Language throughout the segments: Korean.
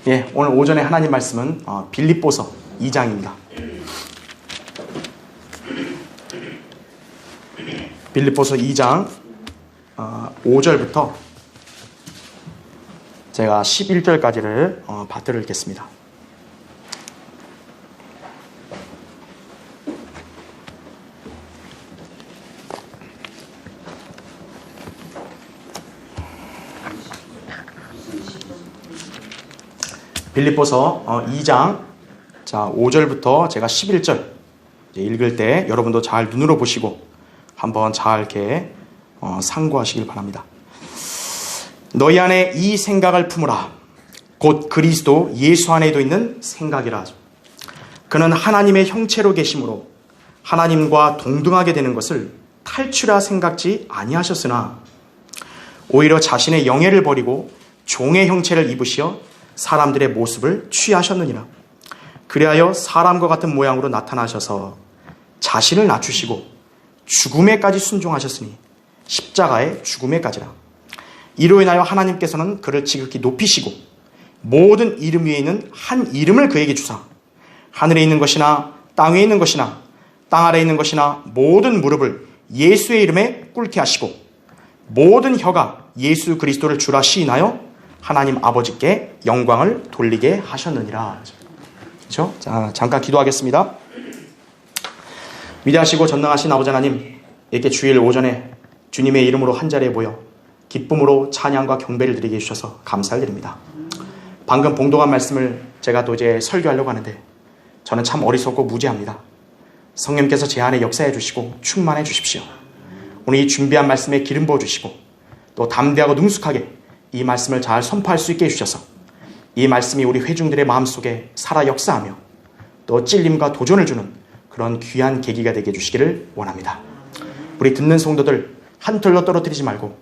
예, 오늘 오전에 하나님 말씀은 빌립보서 2장입니다. 빌립보서 2장 5절부터 제가 11절까지를 받들어 읽겠습니다. 빌립보서 2장 5절부터 제가 11절 읽을 때 여러분도 잘 눈으로 보시고 한번 잘 이렇게 상고하시길 바랍니다. 너희 안에 이 생각을 품으라. 곧 그리스도 예수 안에도 있는 생각이라. 그는 하나님의 형체로 계심으로 하나님과 동등하게 되는 것을 탈취라 생각지 아니하셨으나 오히려 자신의 영예를 버리고 종의 형체를 입으시어 사람들의 모습을 취하셨느니라. 그리하여 사람과 같은 모양으로 나타나셔서 자신을 낮추시고 죽음에까지 순종하셨으니 십자가의 죽음에까지라. 이로 인하여 하나님께서는 그를 지극히 높이시고 모든 이름 위에 있는 한 이름을 그에게 주사 하늘에 있는 것이나 땅 위에 있는 것이나 땅 아래에 있는 것이나 모든 무릎을 예수의 이름에 꿇게 하시고 모든 혀가 예수 그리스도를 주라 시인하여 하나님 아버지께 영광을 돌리게 하셨느니라. 그렇죠? 자, 잠깐 기도하겠습니다. 위대하시고 전능하신 아버지 하나님, 이렇게 주일 오전에 주님의 이름으로 한자리에 모여 기쁨으로 찬양과 경배를 드리게 해주셔서 감사를 드립니다. 방금 봉독한 말씀을 제가 또 이제 설교하려고 하는데 저는 참 어리석고 무지합니다. 성령께서 제 안에 역사해 주시고 충만해 주십시오. 오늘 이 준비한 말씀에 기름 부어 주시고 또 담대하고 능숙하게 이 말씀을 잘 선포할 수 있게 해주셔서 이 말씀이 우리 회중들의 마음속에 살아 역사하며 또 찔림과 도전을 주는 그런 귀한 계기가 되게 해주시기를 원합니다. 우리 듣는 성도들 한털로 떨어뜨리지 말고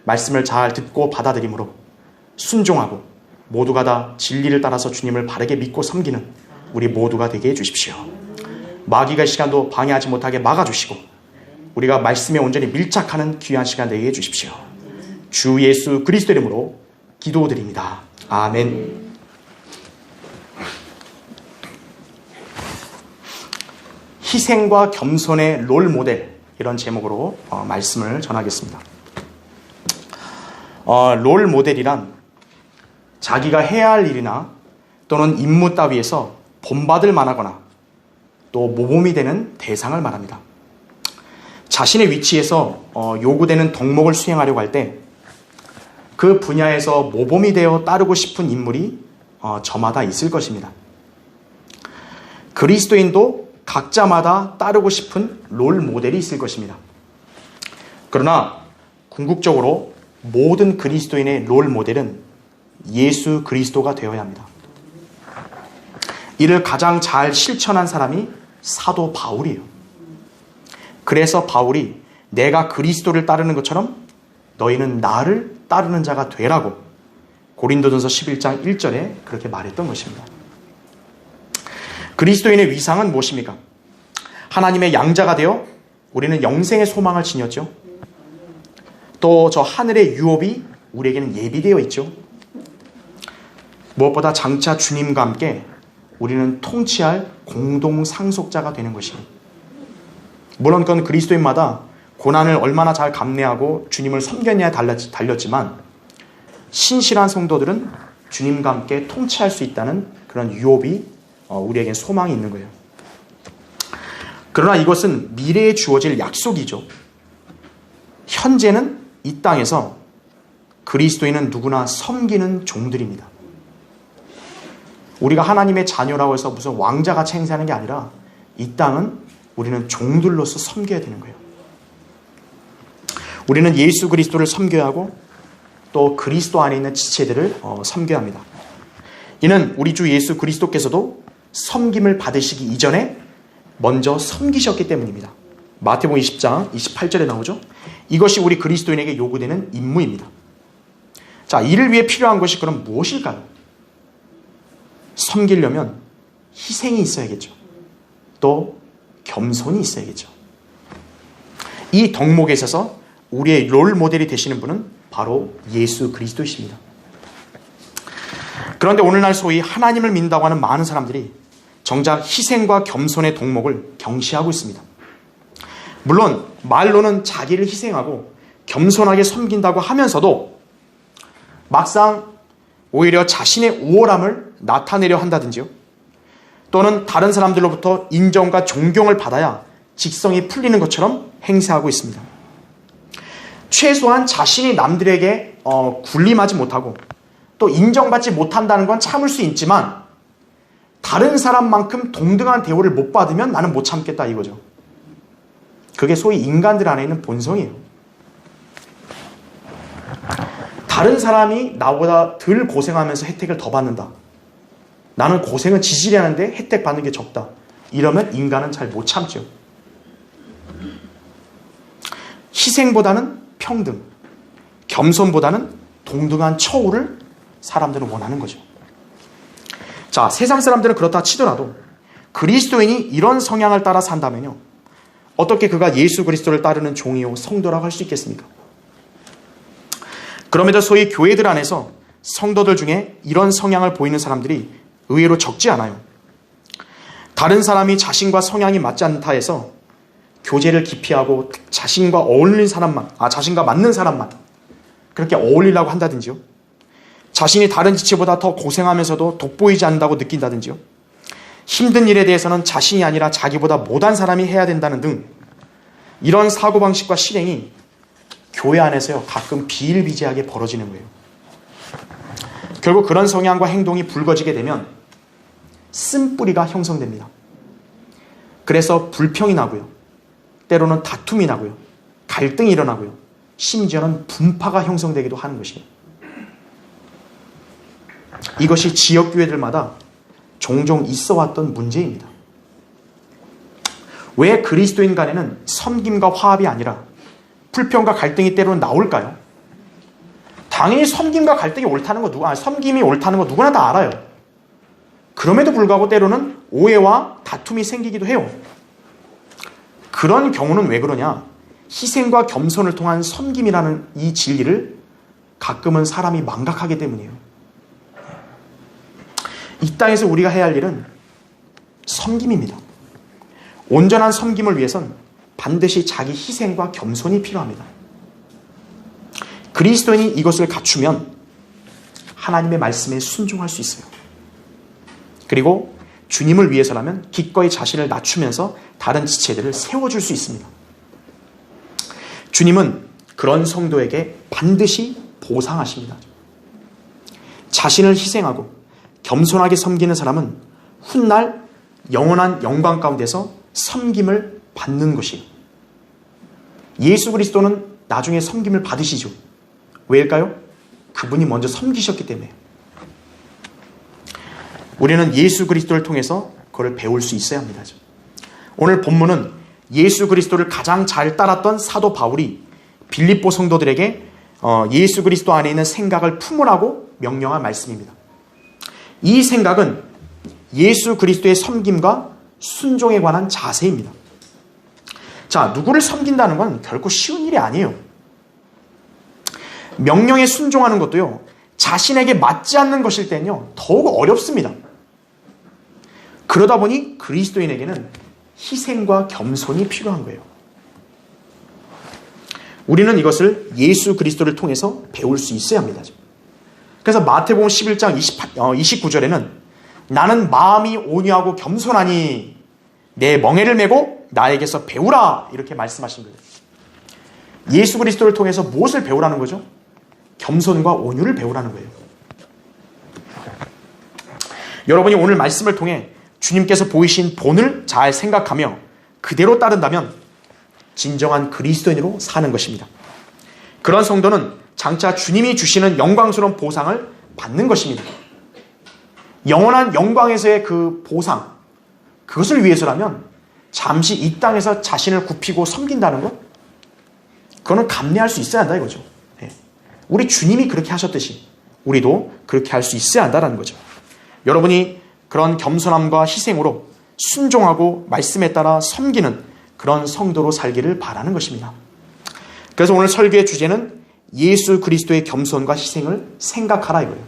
말씀을 잘 듣고 받아들임으로 순종하고 모두가 다 진리를 따라서 주님을 바르게 믿고 섬기는 우리 모두가 되게 해주십시오. 마귀가 이 시간도 방해하지 못하게 막아주시고 우리가 말씀에 온전히 밀착하는 귀한 시간 되게 해주십시오. 주 예수 그리스도 이름으로 기도드립니다. 아멘. 희생과 겸손의 롤 모델, 이런 제목으로 말씀을 전하겠습니다. 롤 모델이란 자기가 해야 할 일이나 또는 임무 따위에서 본받을 만하거나 또 모범이 되는 대상을 말합니다. 자신의 위치에서 요구되는 덕목을 수행하려고 할 때 그 분야에서 모범이 되어 따르고 싶은 인물이 저마다 있을 것입니다. 그리스도인도 각자마다 따르고 싶은 롤 모델이 있을 것입니다. 그러나 궁극적으로 모든 그리스도인의 롤 모델은 예수 그리스도가 되어야 합니다. 이를 가장 잘 실천한 사람이 사도 바울이에요. 그래서 바울이 내가 그리스도를 따르는 것처럼 너희는 나를 따르는 자가 되라고 고린도전서 11장 1절에 그렇게 말했던 것입니다. 그리스도인의 위상은 무엇입니까? 하나님의 양자가 되어 우리는 영생의 소망을 지녔죠. 또 저 하늘의 유업이 우리에게는 예비되어 있죠. 무엇보다 장차 주님과 함께 우리는 통치할 공동 상속자가 되는 것입니다. 물론 그건 그리스도인마다 고난을 얼마나 잘 감내하고 주님을 섬겼냐에 달렸지만 신실한 성도들은 주님과 함께 통치할 수 있다는 그런 유업이 우리에겐 소망이 있는 거예요. 그러나 이것은 미래에 주어질 약속이죠. 현재는 이 땅에서 그리스도인은 누구나 섬기는 종들입니다. 우리가 하나님의 자녀라고 해서 무슨 왕자같이 행세하는 게 아니라 이 땅은 우리는 종들로서 섬겨야 되는 거예요. 우리는 예수 그리스도를 섬겨야 하고 또 그리스도 안에 있는 지체들을 섬겨야 합니다. 이는 우리 주 예수 그리스도께서도 섬김을 받으시기 이전에 먼저 섬기셨기 때문입니다. 마태복음 20장 28절에 나오죠. 이것이 우리 그리스도인에게 요구되는 임무입니다. 자, 이를 위해 필요한 것이 그럼 무엇일까요? 섬기려면 희생이 있어야겠죠. 또 겸손이 있어야겠죠. 이 덕목에 있어서 우리의 롤 모델이 되시는 분은 바로 예수 그리스도이십니다. 그런데 오늘날 소위 하나님을 믿는다고 하는 많은 사람들이 정작 희생과 겸손의 동목을 경시하고 있습니다. 물론 말로는 자기를 희생하고 겸손하게 섬긴다고 하면서도 막상 오히려 자신의 우월함을 나타내려 한다든지요, 또는 다른 사람들로부터 인정과 존경을 받아야 직성이 풀리는 것처럼 행세하고 있습니다. 최소한 자신이 남들에게 군림하지 못하고 또 인정받지 못한다는 건 참을 수 있지만 다른 사람만큼 동등한 대우를 못 받으면 나는 못 참겠다 이거죠. 그게 소위 인간들 안에 있는 본성이에요. 다른 사람이 나보다 덜 고생하면서 혜택을 더 받는다. 나는 고생은 지질이 하는데 혜택 받는 게 적다. 이러면 인간은 잘 못 참죠. 희생보다는 평등, 겸손보다는 동등한 처우를 사람들은 원하는 거죠. 자, 세상 사람들은 그렇다 치더라도 그리스도인이 이런 성향을 따라 산다면요, 어떻게 그가 예수 그리스도를 따르는 종이요 성도라고 할 수 있겠습니까? 그럼에도 소위 교회들 안에서 성도들 중에 이런 성향을 보이는 사람들이 의외로 적지 않아요. 다른 사람이 자신과 성향이 맞지 않다 해서 교제를 기피하고 자신과 어울리는 사람만, 자신과 맞는 사람만 그렇게 어울리려고 한다든지요, 자신이 다른 지체보다 더 고생하면서도 돋보이지 않는다고 느낀다든지요, 힘든 일에 대해서는 자신이 아니라 자기보다 못한 사람이 해야 된다는 등 이런 사고방식과 실행이 교회 안에서요 가끔 비일비재하게 벌어지는 거예요. 결국 그런 성향과 행동이 불거지게 되면 쓴뿌리가 형성됩니다. 그래서 불평이 나고요, 때로는 다툼이 나고요, 갈등이 일어나고요, 심지어는 분파가 형성되기도 하는 것이에요. 이것이 지역교회들마다 종종 있어왔던 문제입니다. 왜 그리스도인 간에는 섬김과 화합이 아니라 불평과 갈등이 때로는 나올까요? 당연히 섬김과 갈등이 옳다는 거 섬김이 옳다는 거 누구나 다 알아요. 그럼에도 불구하고 때로는 오해와 다툼이 생기기도 해요. 그런 경우는 왜 그러냐? 희생과 겸손을 통한 섬김이라는 이 진리를 가끔은 사람이 망각하기 때문이에요. 이 땅에서 우리가 해야 할 일은 섬김입니다. 온전한 섬김을 위해선 반드시 자기 희생과 겸손이 필요합니다. 그리스도인이 이것을 갖추면 하나님의 말씀에 순종할 수 있어요. 그리고 주님을 위해서라면 기꺼이 자신을 낮추면서 다른 지체들을 세워줄 수 있습니다. 주님은 그런 성도에게 반드시 보상하십니다. 자신을 희생하고 겸손하게 섬기는 사람은 훗날 영원한 영광 가운데서 섬김을 받는 것이에요. 예수 그리스도는 나중에 섬김을 받으시죠. 왜일까요? 그분이 먼저 섬기셨기 때문에. 우리는 예수 그리스도를 통해서 그걸 배울 수 있어야 합니다. 오늘 본문은 예수 그리스도를 가장 잘 따랐던 사도 바울이 빌립보 성도들에게 예수 그리스도 안에 있는 생각을 품으라고 명령한 말씀입니다. 이 생각은 예수 그리스도의 섬김과 순종에 관한 자세입니다. 자, 누구를 섬긴다는 건 결코 쉬운 일이 아니에요. 명령에 순종하는 것도요, 자신에게 맞지 않는 것일 때는요, 더욱 어렵습니다. 그러다 보니 그리스도인에게는 희생과 겸손이 필요한 거예요. 우리는 이것을 예수 그리스도를 통해서 배울 수 있어야 합니다. 그래서 마태복음 11장 29절에는 나는 마음이 온유하고 겸손하니 내 멍에를 메고 나에게서 배우라 이렇게 말씀하신 거예요. 예수 그리스도를 통해서 무엇을 배우라는 거죠? 겸손과 온유를 배우라는 거예요. 여러분이 오늘 말씀을 통해 주님께서 보이신 본을 잘 생각하며 그대로 따른다면 진정한 그리스도인으로 사는 것입니다. 그런 성도는 장차 주님이 주시는 영광스러운 보상을 받는 것입니다. 영원한 영광에서의 그 보상, 그것을 위해서라면 잠시 이 땅에서 자신을 굽히고 섬긴다는 것, 그거는 감내할 수 있어야 한다 이거죠. 우리 주님이 그렇게 하셨듯이 우리도 그렇게 할 수 있어야 한다는 거죠. 여러분이 그런 겸손함과 희생으로 순종하고 말씀에 따라 섬기는 그런 성도로 살기를 바라는 것입니다. 그래서 오늘 설교의 주제는 예수 그리스도의 겸손과 희생을 생각하라 이거예요.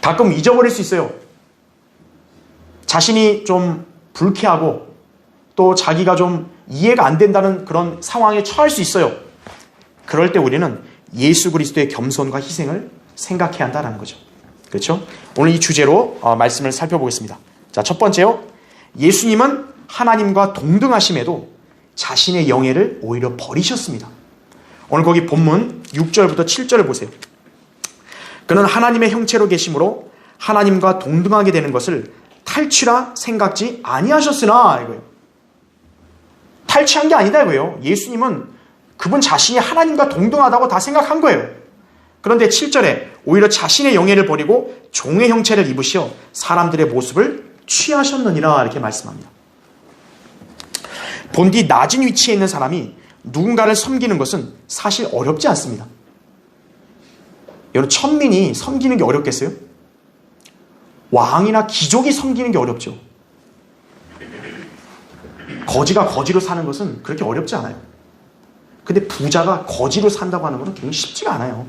가끔 잊어버릴 수 있어요. 자신이 좀 불쾌하고 또 자기가 좀 이해가 안 된다는 그런 상황에 처할 수 있어요. 그럴 때 우리는 예수 그리스도의 겸손과 희생을 생각해야 한다는 거죠. 그렇죠? 오늘 이 주제로 말씀을 살펴보겠습니다. 자, 첫 번째요. 예수님은 하나님과 동등하심에도 자신의 영예를 오히려 버리셨습니다. 오늘 거기 본문 6절부터 7절을 보세요. 그는 하나님의 형체로 계심으로 하나님과 동등하게 되는 것을 탈취라 생각지 아니하셨으나, 이거예요. 탈취한 게 아니다 이거예요. 예수님은 그분 자신이 하나님과 동등하다고 다 생각한 거예요. 그런데 7절에 오히려 자신의 영예를 버리고 종의 형체를 입으시어 사람들의 모습을 취하셨느니라, 이렇게 말씀합니다. 본디 낮은 위치에 있는 사람이 누군가를 섬기는 것은 사실 어렵지 않습니다. 여러분, 천민이 섬기는 게 어렵겠어요? 왕이나 귀족이 섬기는 게 어렵죠. 거지가 거지로 사는 것은 그렇게 어렵지 않아요. 근데 부자가 거지로 산다고 하는 것은 굉장히 쉽지가 않아요.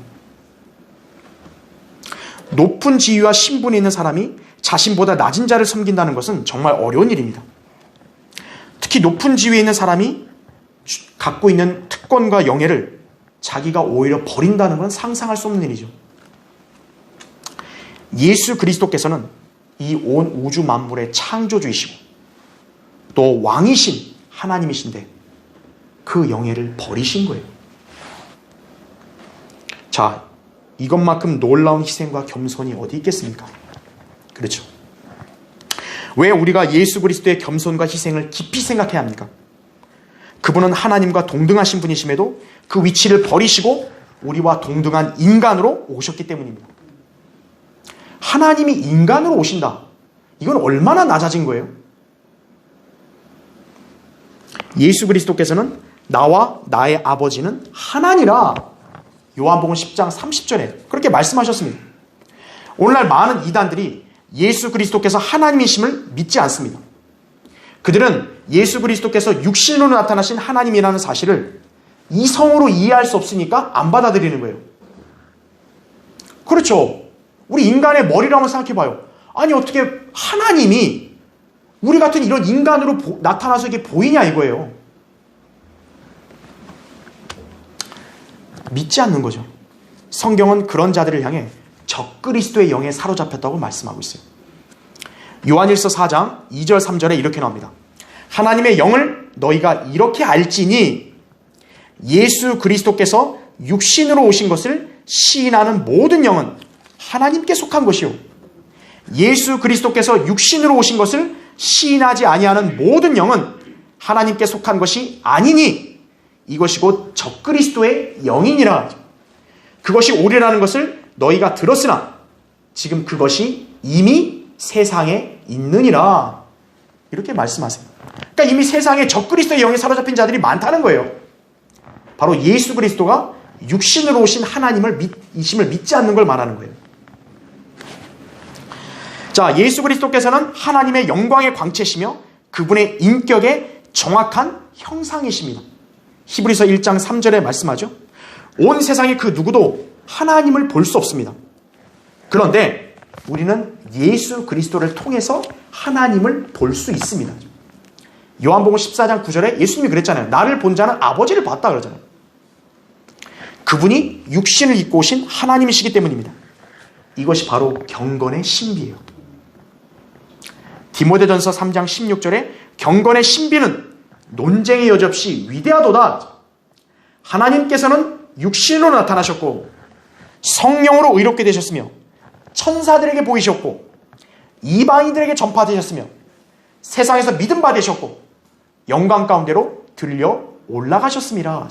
높은 지위와 신분이 있는 사람이 자신보다 낮은 자를 섬긴다는 것은 정말 어려운 일입니다. 특히 높은 지위에 있는 사람이 갖고 있는 특권과 영예를 자기가 오히려 버린다는 건 상상할 수 없는 일이죠. 예수 그리스도께서는 이 온 우주 만물의 창조주이시고 또 왕이신 하나님이신데 그 영예를 버리신 거예요. 자, 이것만큼 놀라운 희생과 겸손이 어디 있겠습니까? 그렇죠. 왜 우리가 예수 그리스도의 겸손과 희생을 깊이 생각해야 합니까? 그분은 하나님과 동등하신 분이심에도 그 위치를 버리시고 우리와 동등한 인간으로 오셨기 때문입니다. 하나님이 인간으로 오신다. 이건 얼마나 낮아진 거예요? 예수 그리스도께서는 나와 나의 아버지는 하나니라. 요한복음 10장 30절에 그렇게 말씀하셨습니다. 오늘날 많은 이단들이 예수 그리스도께서 하나님이심을 믿지 않습니다. 그들은 예수 그리스도께서 육신으로 나타나신 하나님이라는 사실을 이성으로 이해할 수 없으니까 안 받아들이는 거예요. 그렇죠. 우리 인간의 머리를 한번 생각해 봐요. 아니, 어떻게 하나님이 우리 같은 이런 인간으로 나타나서 이게 보이냐 이거예요. 믿지 않는 거죠. 성경은 그런 자들을 향해 적그리스도의 영에 사로잡혔다고 말씀하고 있어요. 요한일서 4장 2절 3절에 이렇게 나옵니다. 하나님의 영을 너희가 이렇게 알지니 예수 그리스도께서 육신으로 오신 것을 시인하는 모든 영은 하나님께 속한 것이요 예수 그리스도께서 육신으로 오신 것을 시인하지 아니하는 모든 영은 하나님께 속한 것이 아니니 이것이 곧 적그리스도의 영이니라. 그것이 오리라는 것을 너희가 들었으나 지금 그것이 이미 세상에 있느니라. 이렇게 말씀하세요. 그러니까 이미 세상에 적그리스도의 영에 사로잡힌 자들이 많다는 거예요. 바로 예수 그리스도가 육신으로 오신 이심을 믿지 않는 걸 말하는 거예요. 자, 예수 그리스도께서는 하나님의 영광의 광채시며 그분의 인격의 정확한 형상이십니다. 히브리서 1장 3절에 말씀하죠. 온 세상에 그 누구도 하나님을 볼 수 없습니다. 그런데 우리는 예수 그리스도를 통해서 하나님을 볼 수 있습니다. 요한복음 14장 9절에 예수님이 그랬잖아요. 나를 본 자는 아버지를 봤다 그러잖아요. 그분이 육신을 입고 오신 하나님이시기 때문입니다. 이것이 바로 경건의 신비예요. 디모데전서 3장 16절에 경건의 신비는 논쟁의 여지없이 위대하도다. 하나님께서는 육신으로 나타나셨고 성령으로 의롭게 되셨으며 천사들에게 보이셨고 이방인들에게 전파되셨으며 세상에서 믿음 받으셨고 영광 가운데로 들려 올라가셨습니다.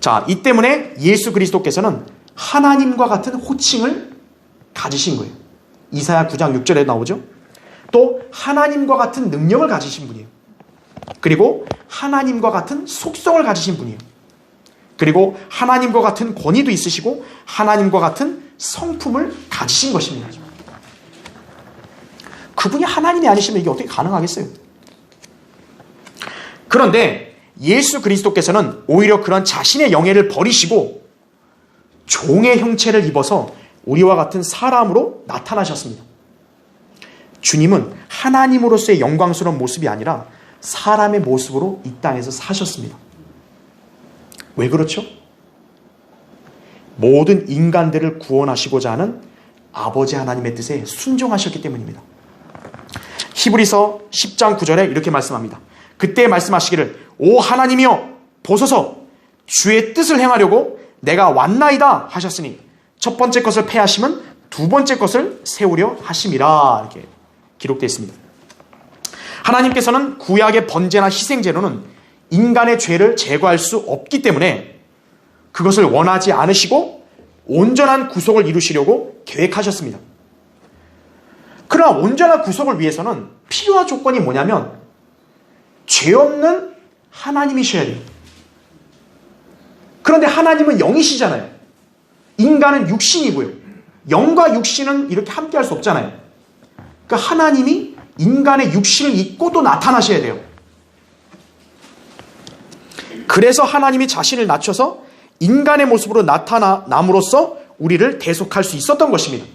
자, 이 때문에 예수 그리스도께서는 하나님과 같은 호칭을 가지신 거예요. 이사야 9장 6절에 나오죠. 또 하나님과 같은 능력을 가지신 분이에요. 그리고 하나님과 같은 속성을 가지신 분이에요. 그리고 하나님과 같은 권위도 있으시고 하나님과 같은 성품을 가지신 것입니다. 그분이 하나님이 아니시면 이게 어떻게 가능하겠어요? 그런데 예수 그리스도께서는 오히려 그런 자신의 영예를 버리시고 종의 형체를 입어서 우리와 같은 사람으로 나타나셨습니다. 주님은 하나님으로서의 영광스러운 모습이 아니라 사람의 모습으로 이 땅에서 사셨습니다. 왜 그렇죠? 모든 인간들을 구원하시고자 하는 아버지 하나님의 뜻에 순종하셨기 때문입니다. 히브리서 10장 9절에 이렇게 말씀합니다. 그때 말씀하시기를 오 하나님이여 보소서 주의 뜻을 행하려고 내가 왔나이다 하셨으니 첫 번째 것을 패하심은 두 번째 것을 세우려 하심이라 이렇게 기록되어 있습니다. 하나님께서는 구약의 번제나 희생제로는 인간의 죄를 제거할 수 없기 때문에 그것을 원하지 않으시고 온전한 구속을 이루시려고 계획하셨습니다. 그러나 온전한 구속을 위해서는 필요한 조건이 뭐냐면 죄 없는 하나님이셔야 돼요. 그런데 하나님은 영이시잖아요. 인간은 육신이고요. 영과 육신은 이렇게 함께 할 수 없잖아요. 그러니까 하나님이 인간의 육신을 입고 또 나타나셔야 돼요. 그래서 하나님이 자신을 낮춰서 인간의 모습으로 나타남으로써 우리를 대속할 수 있었던 것입니다.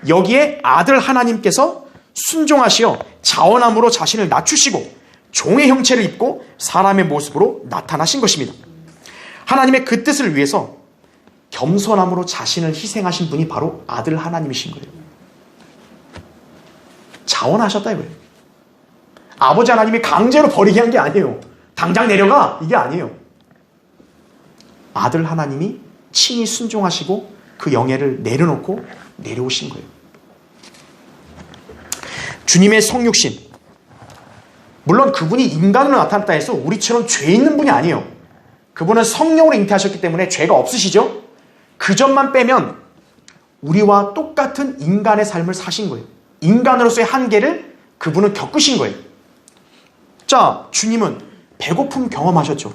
여기에 아들 하나님께서 순종하시어 자원함으로 자신을 낮추시고 종의 형체를 입고 사람의 모습으로 나타나신 것입니다. 하나님의 그 뜻을 위해서 겸손함으로 자신을 희생하신 분이 바로 아들 하나님이신 거예요. 자원하셨다 이거예요. 아버지 하나님이 강제로 버리게 한 게 아니에요. 당장 내려가 이게 아니에요. 아들 하나님이 친히 순종하시고 그 영예를 내려놓고 내려오신 거예요. 주님의 성육신, 물론 그분이 인간으로 나타났다 해서 우리처럼 죄 있는 분이 아니에요. 그분은 성령으로 잉태하셨기 때문에 죄가 없으시죠. 그 점만 빼면 우리와 똑같은 인간의 삶을 사신 거예요. 인간으로서의 한계를 그분은 겪으신 거예요. 자, 주님은 배고픔 경험하셨죠.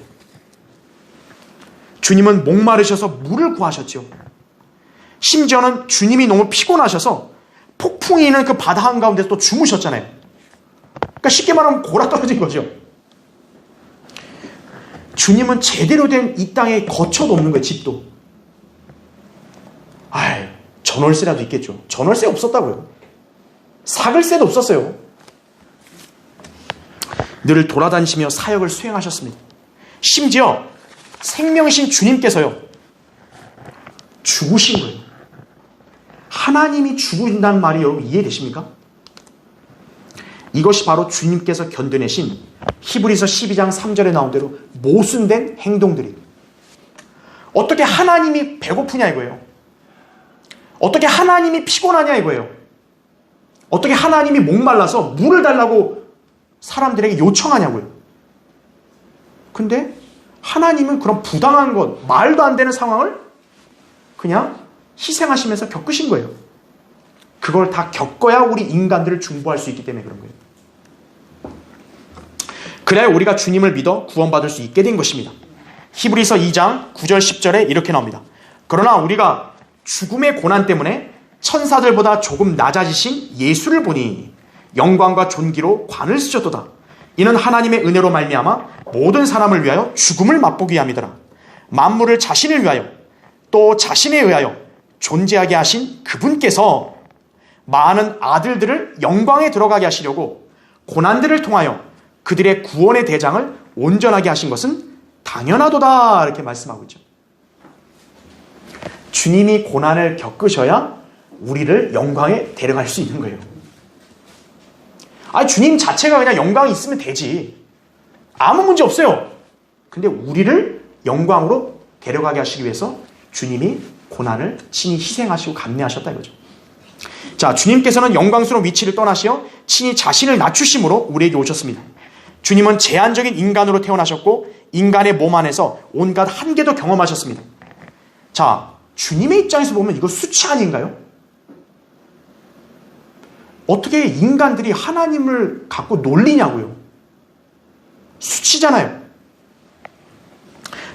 주님은 목마르셔서 물을 구하셨죠. 심지어는 주님이 너무 피곤하셔서 폭풍이 있는 그 바다 한가운데서 또 주무셨잖아요. 그러니까 쉽게 말하면 골아 떨어진 거죠. 주님은 제대로 된 이 땅에 거처도 없는 거예요. 집도. 전월세라도 있겠죠. 전월세 없었다고요. 사글세도 없었어요. 늘 돌아다니시며 사역을 수행하셨습니다. 심지어 생명이신 주님께서요 죽으신 거예요. 하나님이 죽으신다는 말이 여러분 이해되십니까? 이것이 바로 주님께서 견뎌내신 히브리서 12장 3절에 나온 대로 모순된 행동들이에요. 어떻게 하나님이 배고프냐 이거예요. 어떻게 하나님이 피곤하냐 이거예요. 어떻게 하나님이 목말라서 물을 달라고 사람들에게 요청하냐고요. 근데 하나님은 그런 부당한 것, 말도 안 되는 상황을 그냥 희생하시면서 겪으신 거예요. 그걸 다 겪어야 우리 인간들을 중보할 수 있기 때문에 그런 거예요. 그래야 우리가 주님을 믿어 구원받을 수 있게 된 것입니다. 히브리서 2장 9절 10절에 이렇게 나옵니다. 그러나 우리가 죽음의 고난 때문에 천사들보다 조금 낮아지신 예수를 보니 영광과 존귀로 관을 쓰셨도다. 이는 하나님의 은혜로 말미암아 모든 사람을 위하여 죽음을 맛보기 위함이더라. 만물을 자신을 위하여 또 자신에 의하여 존재하게 하신 그분께서 많은 아들들을 영광에 들어가게 하시려고 고난들을 통하여 그들의 구원의 대장을 온전하게 하신 것은 당연하도다. 이렇게 말씀하고 있죠. 주님이 고난을 겪으셔야 우리를 영광에 데려갈 수 있는 거예요. 주님 자체가 그냥 영광이 있으면 되지. 아무 문제 없어요. 근데 우리를 영광으로 데려가게 하시기 위해서 주님이 고난을 친히 희생하시고 감내하셨다 이거죠. 자, 주님께서는 영광스러운 위치를 떠나시어 친히 자신을 낮추심으로 우리에게 오셨습니다. 주님은 제한적인 인간으로 태어나셨고 인간의 몸 안에서 온갖 한계도 경험하셨습니다. 자, 주님의 입장에서 보면 이거 수치 아닌가요? 어떻게 인간들이 하나님을 갖고 놀리냐고요. 수치잖아요.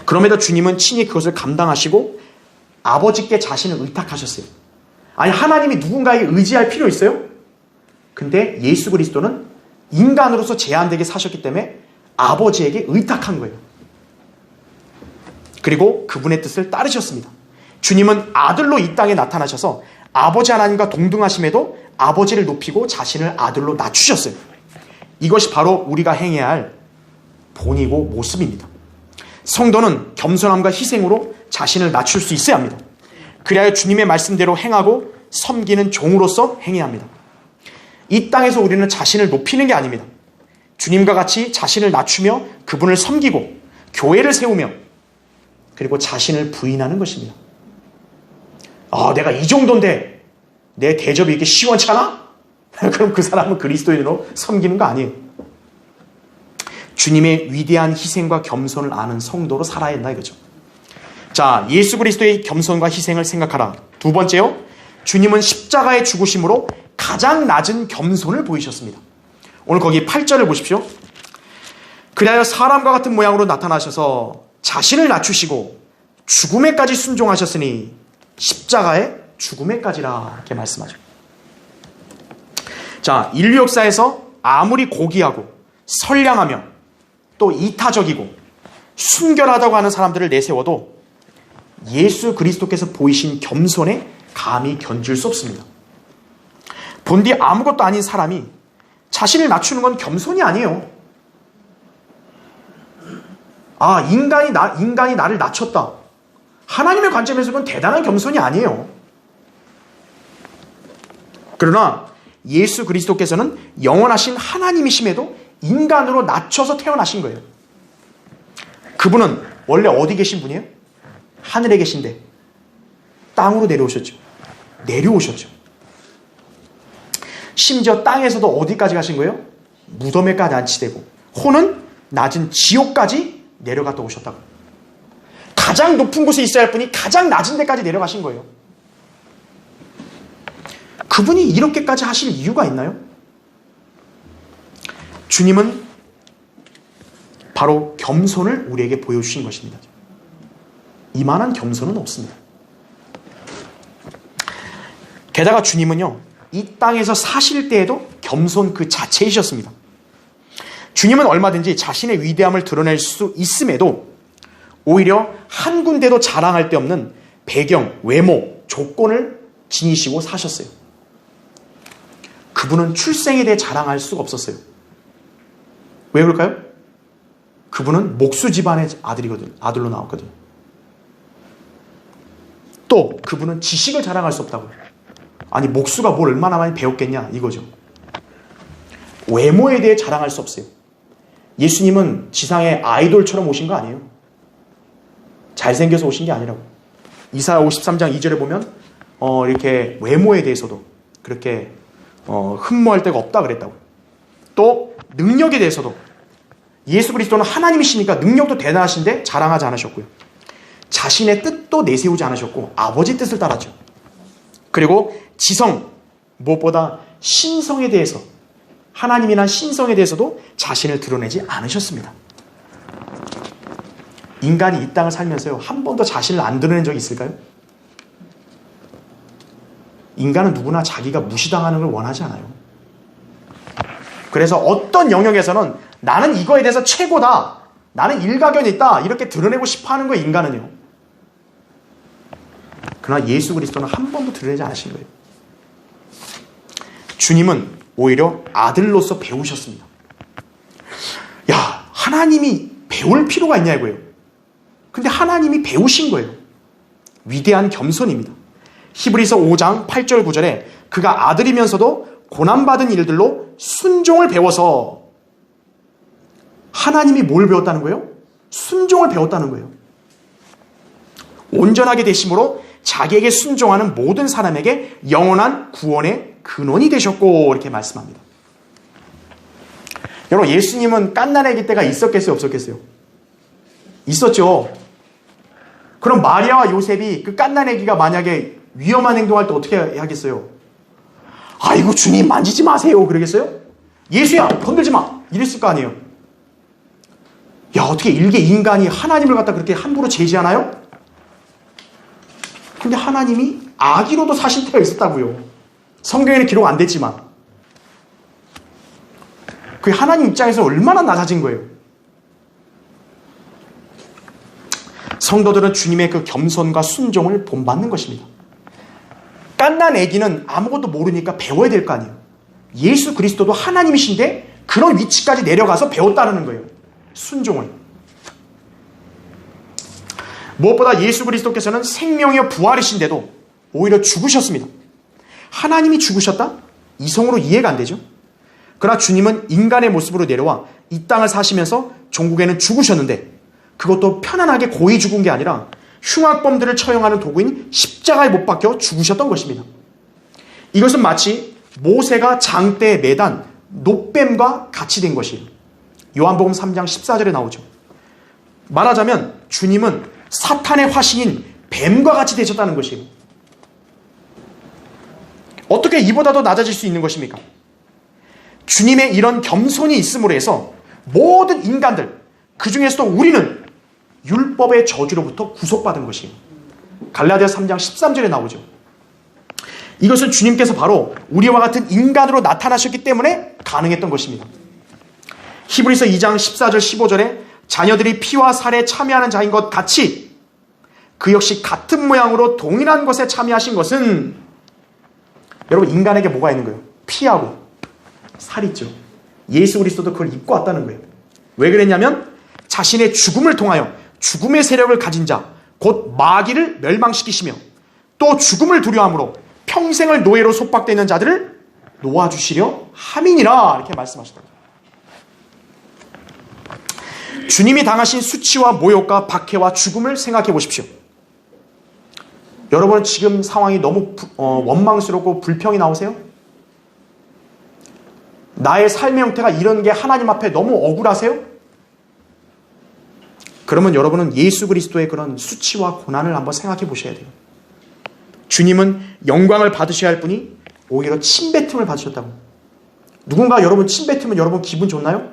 그럼에도 주님은 친히 그것을 감당하시고 아버지께 자신을 의탁하셨어요. 아니, 하나님이 누군가에게 의지할 필요 있어요? 근데 예수 그리스도는 인간으로서 제한되게 사셨기 때문에 아버지에게 의탁한 거예요. 그리고 그분의 뜻을 따르셨습니다. 주님은 아들로 이 땅에 나타나셔서 아버지 하나님과 동등하심에도 아버지를 높이고 자신을 아들로 낮추셨어요. 이것이 바로 우리가 행해야 할 본이고 모습입니다. 성도는 겸손함과 희생으로 자신을 낮출 수 있어야 합니다. 그래야 주님의 말씀대로 행하고 섬기는 종으로서 행해야 합니다. 이 땅에서 우리는 자신을 높이는 게 아닙니다. 주님과 같이 자신을 낮추며 그분을 섬기고 교회를 세우며 그리고 자신을 부인하는 것입니다. 내가 이 정도인데 내 대접이 이렇게 시원찮아? 그럼 그 사람은 그리스도인으로 섬기는 거 아니에요. 주님의 위대한 희생과 겸손을 아는 성도로 살아야 한다 이거죠. 자, 예수 그리스도의 겸손과 희생을 생각하라. 두 번째요, 주님은 십자가의 죽으심으로 가장 낮은 겸손을 보이셨습니다. 오늘 거기 8절을 보십시오. 그리하여 사람과 같은 모양으로 나타나셔서 자신을 낮추시고 죽음에까지 순종하셨으니 십자가의 죽음에까지라 이렇게 말씀하죠. 자, 인류 역사에서 아무리 고귀하고 선량하며 또 이타적이고 순결하다고 하는 사람들을 내세워도 예수 그리스도께서 보이신 겸손에 감히 견줄 수 없습니다. 본디 아무것도 아닌 사람이 자신을 낮추는 건 겸손이 아니에요. 인간이 나를 낮췄다. 하나님의 관점에서 그건 대단한 겸손이 아니에요. 그러나 예수 그리스도께서는 영원하신 하나님이심에도 인간으로 낮춰서 태어나신 거예요. 그분은 원래 어디 계신 분이에요? 하늘에 계신데 땅으로 내려오셨죠. 심지어 땅에서도 어디까지 가신 거예요? 무덤에까지 안치되고 혼은 낮은 지옥까지 내려갔다 오셨다고. 가장 높은 곳에 있어야 할 분이 가장 낮은 데까지 내려가신 거예요. 그분이 이렇게까지 하실 이유가 있나요? 주님은 바로 겸손을 우리에게 보여주신 것입니다. 이만한 겸손은 없습니다. 게다가 주님은요, 이 땅에서 사실 때에도 겸손 그 자체이셨습니다. 주님은 얼마든지 자신의 위대함을 드러낼 수 있음에도 오히려 한 군데도 자랑할 데 없는 배경, 외모, 조건을 지니시고 사셨어요. 그분은 출생에 대해 자랑할 수가 없었어요. 왜 그럴까요? 그분은 목수 집안의 아들로 나왔거든요. 또 그분은 지식을 자랑할 수 없다고요. 아니, 목수가 뭘 얼마나 많이 배웠겠냐 이거죠. 외모에 대해 자랑할 수 없어요. 예수님은 지상에 아이돌처럼 오신 거 아니에요. 잘생겨서 오신 게 아니라고. 이사야 53장 2절에 보면 이렇게 외모에 대해서도 그렇게 흠모할 데가 없다 그랬다고. 또 능력에 대해서도 예수 그리스도는 하나님이시니까 능력도 대단하신데 자랑하지 않으셨고요. 자신의 뜻도 내세우지 않으셨고 아버지 뜻을 따랐죠. 그리고 지성, 무엇보다 신성에 대해서, 하나님이란 신성에 대해서도 자신을 드러내지 않으셨습니다. 인간이 이 땅을 살면서요, 한 번도 자신을 안 드러낸 적이 있을까요? 인간은 누구나 자기가 무시당하는 걸 원하지 않아요. 그래서 어떤 영역에서는 나는 이거에 대해서 최고다, 나는 일가견이 있다, 이렇게 드러내고 싶어 하는 거예요, 인간은요. 그러나 예수 그리스도는 한 번도 드러내지 않으신 거예요. 주님은 오히려 아들로서 배우셨습니다. 야, 하나님이 배울 필요가 있냐 이거예요. 근데 하나님이 배우신 거예요. 위대한 겸손입니다. 히브리서 5장 8절 9절에 그가 아들이면서도 고난받은 일들로 순종을 배워서, 하나님이 뭘 배웠다는 거예요? 순종을 배웠다는 거예요. 온전하게 되심으로 자기에게 순종하는 모든 사람에게 영원한 구원의 근원이 되셨고, 이렇게 말씀합니다. 여러분, 예수님은 갓난아기 때가 있었겠어요, 없었겠어요? 있었죠. 그럼 마리아와 요셉이 그 갓난아기가 만약에 위험한 행동할 때 어떻게 하겠어요? 아이고, 주님 만지지 마세요 그러겠어요? 예수야 건들지 마 이랬을 거 아니에요. 야, 어떻게 일개 인간이 하나님을 갖다 그렇게 함부로 제지하나요? 근데 하나님이 아기로도 사신 때가 있었다고요. 성경에는 기록 안 됐지만 그게 하나님 입장에서 얼마나 낮아진 거예요. 성도들은 주님의 그 겸손과 순종을 본받는 것입니다. 갓난 아기는 아무것도 모르니까 배워야 될 거 아니에요. 예수 그리스도도 하나님이신데 그런 위치까지 내려가서 배웠다는 거예요. 순종을. 무엇보다 예수 그리스도께서는 생명이요 부활이신데도 오히려 죽으셨습니다. 하나님이 죽으셨다? 이성으로 이해가 안 되죠. 그러나 주님은 인간의 모습으로 내려와 이 땅을 사시면서 종국에는 죽으셨는데 그것도 편안하게 고이 죽은 게 아니라 흉악범들을 처형하는 도구인 십자가에 못 박혀 죽으셨던 것입니다. 이것은 마치 모세가 장대에 매단 놋뱀과 같이 된 것이에요. 요한복음 3장 14절에 나오죠. 말하자면 주님은 사탄의 화신인 뱀과 같이 되셨다는 것이에요. 어떻게 이보다 더 낮아질 수 있는 것입니까? 주님의 이런 겸손이 있음으로 해서 모든 인간들, 그 중에서도 우리는 율법의 저주로부터 구속받은 것이에요. 갈라디아 3장 13절에 나오죠. 이것은 주님께서 바로 우리와 같은 인간으로 나타나셨기 때문에 가능했던 것입니다. 히브리서 2장 14절 15절에 자녀들이 피와 살에 참여하는 자인 것 같이 그 역시 같은 모양으로 동일한 것에 참여하신 것은, 여러분 인간에게 뭐가 있는 거예요? 피하고 살 있죠. 예수 그리스도도 그걸 입고 왔다는 거예요. 왜 그랬냐면 자신의 죽음을 통하여 죽음의 세력을 가진 자, 곧 마귀를 멸망시키시며 또 죽음을 두려워함으로 평생을 노예로 속박되는 자들을 놓아주시려 함이니라, 이렇게 말씀하셨다. 주님이 당하신 수치와 모욕과 박해와 죽음을 생각해 보십시오. 여러분 지금 상황이 너무 원망스럽고 불평이 나오세요? 나의 삶의 형태가 이런 게 하나님 앞에 너무 억울하세요? 그러면 여러분은 예수 그리스도의 그런 수치와 고난을 한번 생각해 보셔야 돼요. 주님은 영광을 받으셔야 할 분이 오히려 침뱉음을 받으셨다고. 누군가 여러분 침뱉으면 여러분 기분 좋나요?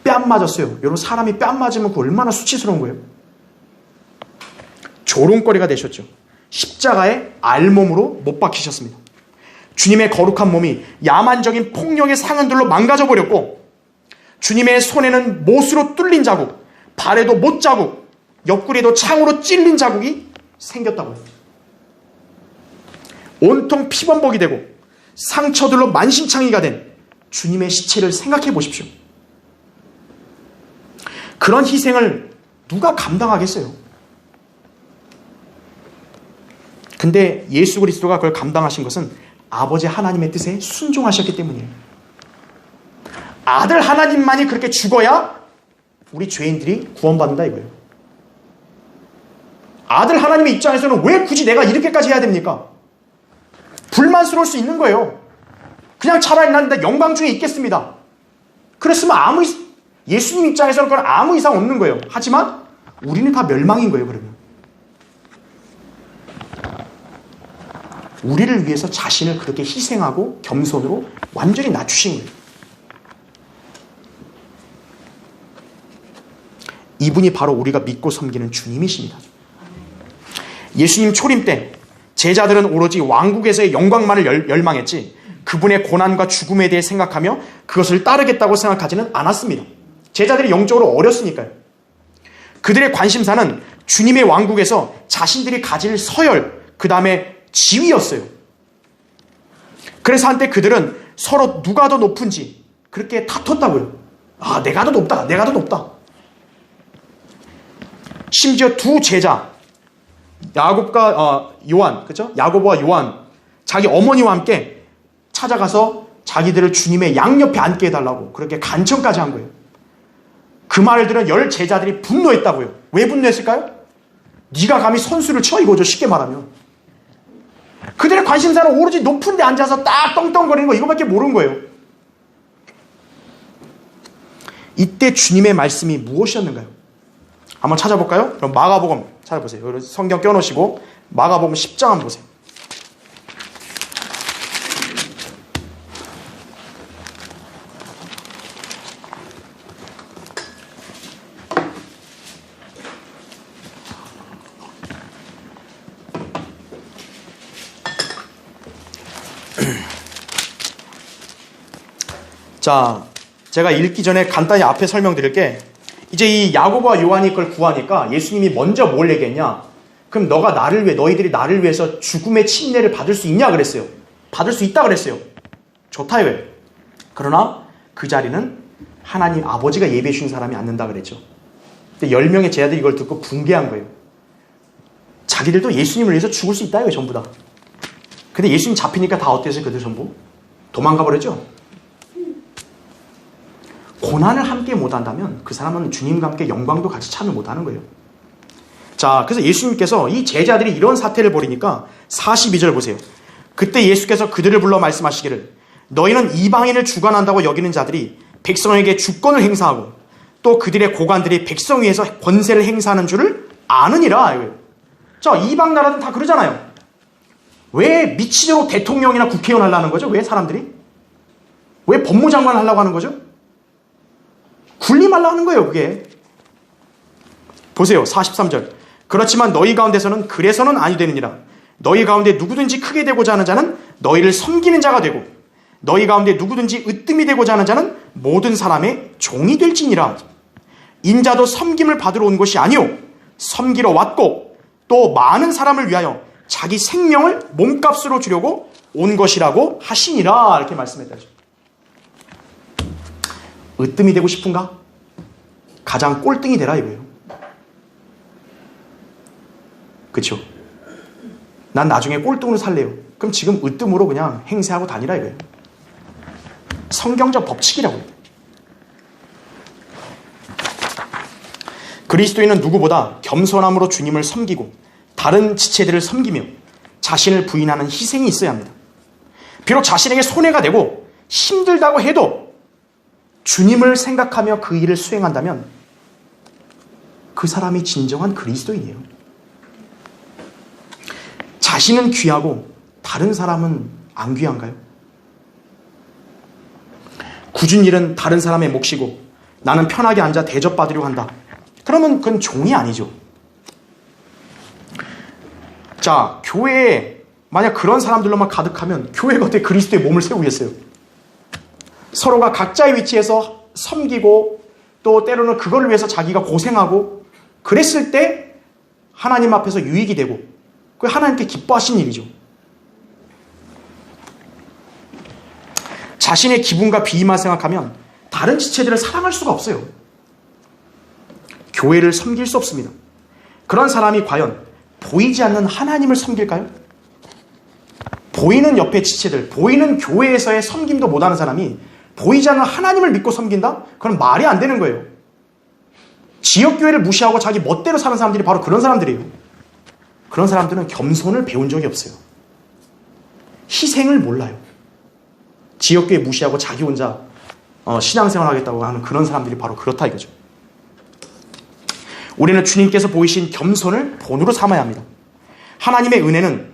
뺨 맞았어요. 여러분 사람이 뺨 맞으면 그 얼마나 수치스러운 거예요? 조롱거리가 되셨죠. 십자가에 알몸으로 못 박히셨습니다. 주님의 거룩한 몸이 야만적인 폭력의 상흔들로 망가져 버렸고, 주님의 손에는 못으로 뚫린 자국, 발에도 못 자국, 옆구리에도 창으로 찔린 자국이 생겼다고요. 온통 피범벅이 되고 상처들로 만신창이가 된 주님의 시체를 생각해 보십시오. 그런 희생을 누가 감당하겠어요? 근데 예수 그리스도가 그걸 감당하신 것은 아버지 하나님의 뜻에 순종하셨기 때문이에요. 아들 하나님만이 그렇게 죽어야 우리 죄인들이 구원받는다 이거예요. 아들 하나님의 입장에서는 왜 굳이 내가 이렇게까지 해야 됩니까? 불만스러울 수 있는 거예요. 그냥 차라리 난 영광 중에 있겠습니다. 그랬으면 예수님 입장에서는 그건 아무 이상 없는 거예요. 하지만 우리는 다 멸망인 거예요. 그러면 우리를 위해서 자신을 그렇게 희생하고 겸손으로 완전히 낮추신 거예요. 이분이 바로 우리가 믿고 섬기는 주님이십니다. 예수님 초림 때 제자들은 오로지 왕국에서의 영광만을 열망했지 그분의 고난과 죽음에 대해 생각하며 그것을 따르겠다고 생각하지는 않았습니다. 제자들이 영적으로 어렸으니까요. 그들의 관심사는 주님의 왕국에서 자신들이 가질 서열, 그 다음에 지위였어요. 그래서 한때 그들은 서로 누가 더 높은지 그렇게 다퉜다고요. 아, 내가 더 높다, 내가 더 높다. 심지어 두 제자, 야곱과 요한, 그죠? 야곱과 요한, 자기 어머니와 함께 찾아가서 자기들을 주님의 양옆에 앉게 해달라고 그렇게 간청까지 한 거예요. 그 말을 들은 10 제자들이 분노했다고요. 왜 분노했을까요? 네가 감히 선수를 쳐, 이거죠. 쉽게 말하면. 그들의 관심사는 오로지 높은 데 앉아서 딱 떵떵거리는 거, 이거밖에 모르는 거예요. 이때 주님의 말씀이 무엇이었는가요? 한번 찾아볼까요? 그럼 마가복음 찾아보세요. 성경 껴놓으시고 마가복음 10장 한번 보세요. 자, 제가 읽기 전에 간단히 앞에 설명드릴게, 이제 이 야고보와 요한이 그걸 구하니까 예수님이 먼저 뭘 얘기했냐? 그럼 너희들이 나를 위해서 죽음의 침례를 받을 수 있냐 그랬어요. 받을 수 있다 그랬어요. 좋다 이거예요. 그러나 그 자리는 하나님 아버지가 예비해 주신 사람이 앉는다 그랬죠. 근데 10명의 제자들이 이걸 듣고 붕괴한 거예요. 자기들도 예수님을 위해서 죽을 수 있다 이거예요. 전부 다. 근데 예수님 잡히니까 다 어땠어요? 그들 전부? 도망가 버렸죠. 고난을 함께 못한다면 그 사람은 주님과 함께 영광도 같이 참여 못하는 거예요. 자, 그래서 예수님께서 이 제자들이 이런 사태를 벌이니까 42절 보세요. 그때 예수께서 그들을 불러 말씀하시기를 너희는 이방인을 주관한다고 여기는 자들이 백성에게 주권을 행사하고 또 그들의 고관들이 백성 위에서 권세를 행사하는 줄을 아느니라. 자, 이방 나라는 다 그러잖아요. 왜 미치도록 대통령이나 국회의원 하려는 거죠? 왜 사람들이? 왜 법무장관 하려고 하는 거죠? 군림하려고 하는 거예요, 그게. 보세요, 43절. 그렇지만 너희 가운데서는 그래서는 아니 되느니라. 너희 가운데 누구든지 크게 되고자 하는 자는 너희를 섬기는 자가 되고 너희 가운데 누구든지 으뜸이 되고자 하는 자는 모든 사람의 종이 될지니라. 인자도 섬김을 받으러 온 것이 아니오 섬기러 왔고 또 많은 사람을 위하여 자기 생명을 몸값으로 주려고 온 것이라고 하시니라. 이렇게 말씀했다. 으뜸이 되고 싶은가? 가장 꼴등이 되라 이거예요. 그렇죠? 난 나중에 꼴등으로 살래요. 그럼 지금 으뜸으로 그냥 행세하고 다니라 이거예요. 성경적 법칙이라고 해요. 그리스도인은 누구보다 겸손함으로 주님을 섬기고 다른 지체들을 섬기며 자신을 부인하는 희생이 있어야 합니다. 비록 자신에게 손해가 되고 힘들다고 해도 주님을 생각하며 그 일을 수행한다면 그 사람이 진정한 그리스도인이에요. 자신은 귀하고 다른 사람은 안 귀한가요? 굳은 일은 다른 사람의 몫이고 나는 편하게 앉아 대접받으려고 한다. 그러면 그건 종이 아니죠. 자, 교회에 만약 그런 사람들로만 가득하면 교회가 어떻게 그리스도의 몸을 세우겠어요? 서로가 각자의 위치에서 섬기고 또 때로는 그걸 위해서 자기가 고생하고 그랬을 때 하나님 앞에서 유익이 되고 그게 하나님께 기뻐하신 일이죠. 자신의 기분과 비위만 생각하면 다른 지체들을 사랑할 수가 없어요. 교회를 섬길 수 없습니다. 그런 사람이 과연 보이지 않는 하나님을 섬길까요? 보이는 옆에 지체들, 보이는 교회에서의 섬김도 못하는 사람이 보이지 않는 하나님을 믿고 섬긴다? 그건 말이 안 되는 거예요. 지역교회를 무시하고 자기 멋대로 사는 사람들이 바로 그런 사람들이에요. 그런 사람들은 겸손을 배운 적이 없어요. 희생을 몰라요. 지역교회 무시하고 자기 혼자 신앙생활 하겠다고 하는 그런 사람들이 바로 그렇다 이거죠. 우리는 주님께서 보이신 겸손을 본으로 삼아야 합니다. 하나님의 은혜는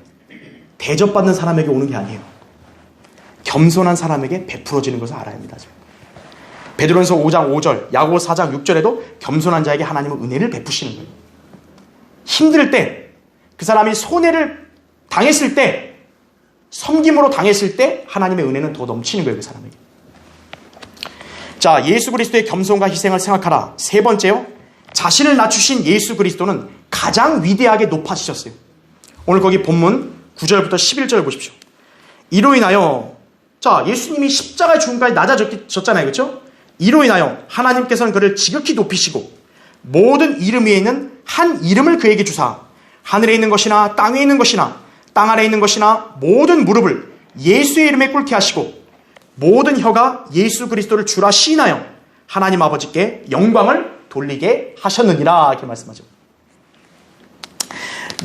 대접받는 사람에게 오는 게 아니에요. 겸손한 사람에게 베풀어지는 것을 알아야 합니다. 베드로전서 5장 5절, 야고보 4장 6절에도 겸손한 자에게 하나님은 은혜를 베푸시는 거예요. 힘들 때, 그 사람이 손해를 당했을 때, 섬김으로 당했을 때 하나님의 은혜는 더 넘치는 거예요. 그 사람에게. 자, 예수 그리스도의 겸손과 희생을 생각하라. 세 번째요. 자신을 낮추신 예수 그리스도는 가장 위대하게 높아지셨어요. 오늘 거기 본문 9절부터 11절 보십시오. 이로 인하여 자, 예수님이 십자가의 죽음까지 낮아졌잖아요. 그렇죠? 이로 인하여 하나님께서는 그를 지극히 높이시고 모든 이름 위에 있는 한 이름을 그에게 주사 하늘에 있는 것이나 땅에 있는 것이나 땅 아래에 있는 것이나 모든 무릎을 예수의 이름에 꿇게 하시고 모든 혀가 예수 그리스도를 주라 시인하여 하나님 아버지께 영광을 돌리게 하셨느니라. 이렇게 말씀하죠.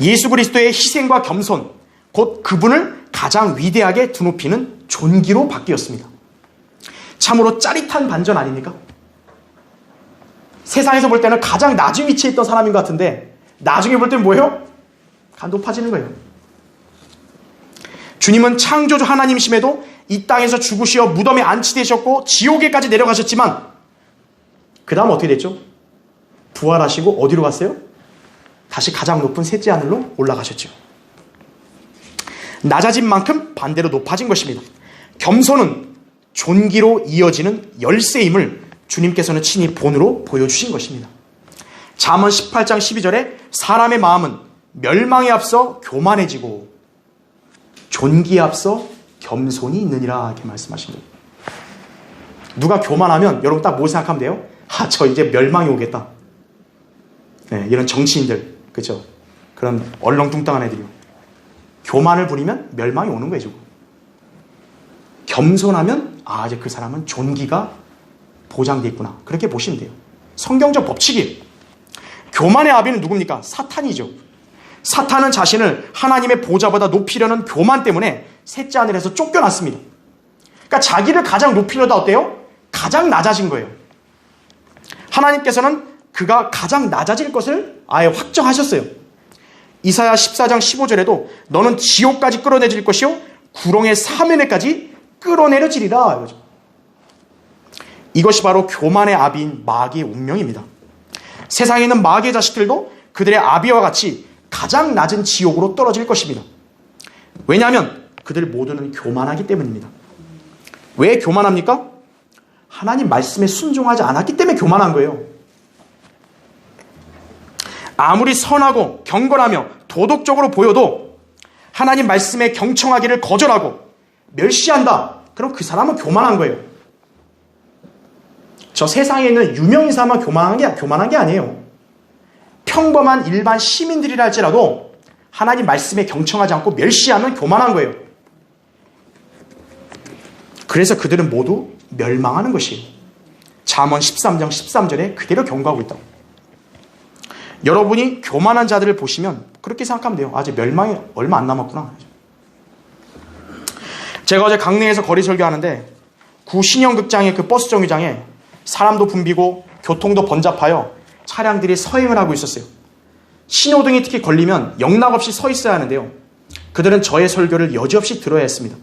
예수 그리스도의 희생과 겸손, 곧 그분을 가장 위대하게 드높이는 존귀로 바뀌었습니다. 참으로 짜릿한 반전 아닙니까? 세상에서 볼 때는 가장 낮은 위치에 있던 사람인 것 같은데 나중에 볼 때는 뭐예요? 다 높아지는 거예요. 주님은 창조주 하나님이심에도 이 땅에서 죽으시어 무덤에 안치되셨고 지옥에까지 내려가셨지만 그 다음 어떻게 됐죠? 부활하시고 어디로 갔어요? 다시 가장 높은 셋째 하늘로 올라가셨죠. 낮아진 만큼 반대로 높아진 것입니다. 겸손은 존귀로 이어지는 열쇠임을 주님께서는 친히 본으로 보여주신 것입니다. 잠언 18장 12절에 사람의 마음은 멸망에 앞서 교만해지고 존귀에 앞서 겸손이 있느니라 이렇게 말씀하신 거예요. 누가 교만하면 여러분 딱 뭐 생각하면 돼요? 저 이제 멸망이 오겠다. 네, 이런 정치인들, 그죠? 그런 얼렁뚱땅한 애들이요. 교만을 부리면 멸망이 오는 거예요. 겸손하면 이제 그 사람은 존귀가 보장돼 있구나. 그렇게 보시면 돼요. 성경적 법칙이에요. 교만의 아비는 누굽니까? 사탄이죠. 사탄은 자신을 하나님의 보좌보다 높이려는 교만 때문에 셋째 하늘에서 쫓겨났습니다. 그러니까 자기를 가장 높이려다 어때요? 가장 낮아진 거예요. 하나님께서는 그가 가장 낮아질 것을 아예 확정하셨어요. 이사야 14장 15절에도 너는 지옥까지 끌어내질 것이요 구렁의 사면에까지 끌어내려지리라 이거죠. 이것이 바로 교만의 아비인 마귀의 운명입니다. 세상에 있는 마귀의 자식들도 그들의 아비와 같이 가장 낮은 지옥으로 떨어질 것입니다. 왜냐하면 그들 모두는 교만하기 때문입니다. 왜 교만합니까? 하나님 말씀에 순종하지 않았기 때문에 교만한 거예요. 아무리 선하고 경건하며 도덕적으로 보여도 하나님 말씀에 경청하기를 거절하고 멸시한다. 그럼 그 사람은 교만한 거예요. 저 세상에 있는 유명인사만 교만한 게 아니에요. 평범한 일반 시민들이라 할지라도 하나님 말씀에 경청하지 않고 멸시하면 교만한 거예요. 그래서 그들은 모두 멸망하는 것이에요. 잠언 13장 13절에 그대로 경고하고 있다고. 여러분이 교만한 자들을 보시면 그렇게 생각하면 돼요. 아직 멸망이 얼마 안 남았구나. 제가 어제 강릉에서 거리 설교하는데 구 신영극장의 그 버스 정류장에 사람도 붐비고 교통도 번잡하여 차량들이 서행을 하고 있었어요. 신호등이 특히 걸리면 영락없이 서 있어야 하는데요. 그들은 저의 설교를 여지없이 들어야 했습니다.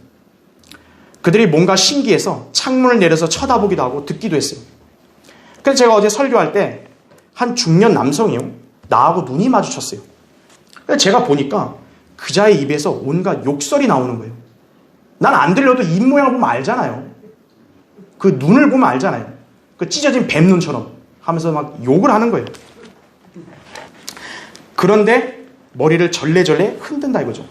그들이 뭔가 신기해서 창문을 내려서 쳐다보기도 하고 듣기도 했어요. 그래서 제가 어제 설교할 때 한 중년 남성이요. 나하고 눈이 마주쳤어요. 그래서 제가 보니까 그자의 입에서 온갖 욕설이 나오는 거예요. 난 안 들려도 입 모양을 보면 알잖아요. 그 눈을 보면 알잖아요. 그 찢어진 뱀 눈처럼 하면서 막 욕을 하는 거예요. 그런데 머리를 절레절레 흔든다 이거죠.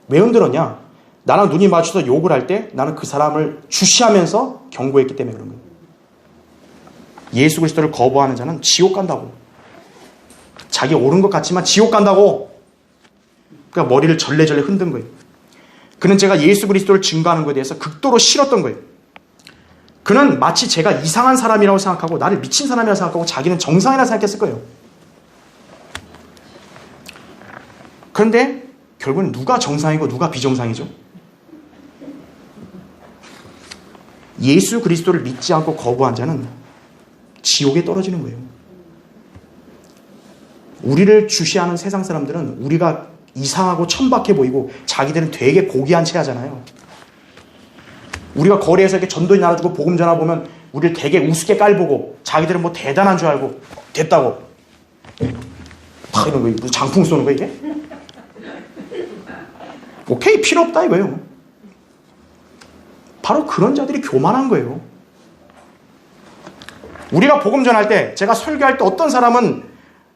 왜 흔들었냐? 나랑 눈이 마주쳐서 욕을 할 때 나는 그 사람을 주시하면서 경고했기 때문에 그런 거예요. 예수 그리스도를 거부하는 자는 지옥 간다고. 자기 옳은 것 같지만 지옥 간다고. 그러니까 머리를 절레절레 흔든 거예요. 그는 제가 예수 그리스도를 증거하는 것에 대해서 극도로 싫었던 거예요. 그는 마치 제가 이상한 사람이라고 생각하고 나를 미친 사람이라고 생각하고 자기는 정상이라고 생각했을 거예요. 그런데 결국은 누가 정상이고 누가 비정상이죠? 예수 그리스도를 믿지 않고 거부한 자는 지옥에 떨어지는 거예요. 우리를 주시하는 세상 사람들은 우리가 이상하고 천박해 보이고 자기들은 되게 고귀한 체 하잖아요. 우리가 거리에서 이렇게 전도인 나눠주고 복음 전화 보면 우리를 되게 우습게 깔보고 자기들은 뭐 대단한 줄 알고 됐다고 다 이런 거 무슨 장풍 쏘는 거 이게? 오케이 필요 없다 이거예요. 바로 그런 자들이 교만한 거예요. 우리가 복음 전할 때 제가 설교할 때 어떤 사람은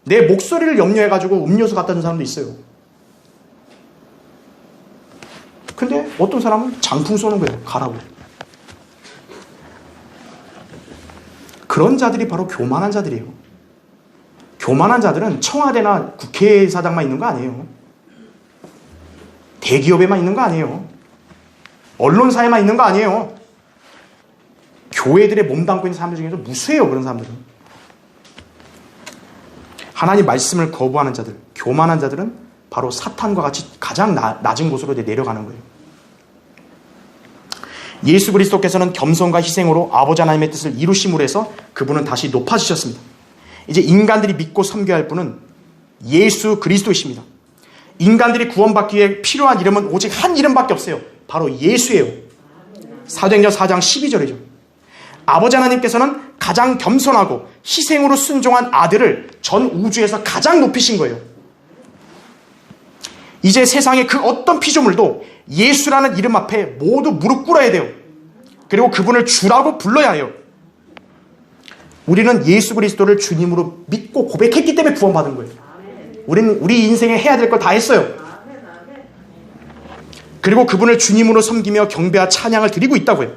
내 목소리를 염려해가지고 음료수 갖다 준 사람도 있어요. 근데 어떤 사람은 장풍 쏘는 거예요. 가라고. 그런 자들이 바로 교만한 자들이에요. 교만한 자들은 청와대나 국회의사당만 있는 거 아니에요. 대기업에만 있는 거 아니에요. 언론사에만 있는 거 아니에요. 교회들의 몸담고 있는 사람들 중에서 무수해요. 그런 사람들은. 하나님 말씀을 거부하는 자들, 교만한 자들은 바로 사탄과 같이 가장 낮은 곳으로 내려가는 거예요. 예수 그리스도께서는 겸손과 희생으로 아버지 하나님의 뜻을 이루심으로 해서 그분은 다시 높아지셨습니다. 이제 인간들이 믿고 섬겨야 할 분은 예수 그리스도이십니다. 인간들이 구원받기 위해 필요한 이름은 오직 한 이름밖에 없어요. 바로 예수예요. 사도행전 4장 12절이죠. 아버지 하나님께서는 가장 겸손하고 희생으로 순종한 아들을 전 우주에서 가장 높이신 거예요. 이제 세상의 그 어떤 피조물도 예수라는 이름 앞에 모두 무릎 꿇어야 돼요. 그리고 그분을 주라고 불러야 해요. 우리는 예수 그리스도를 주님으로 믿고 고백했기 때문에 구원받은 거예요. 우리는 우리 인생에 해야 될 걸 다 했어요. 그리고 그분을 주님으로 섬기며 경배와 찬양을 드리고 있다고요.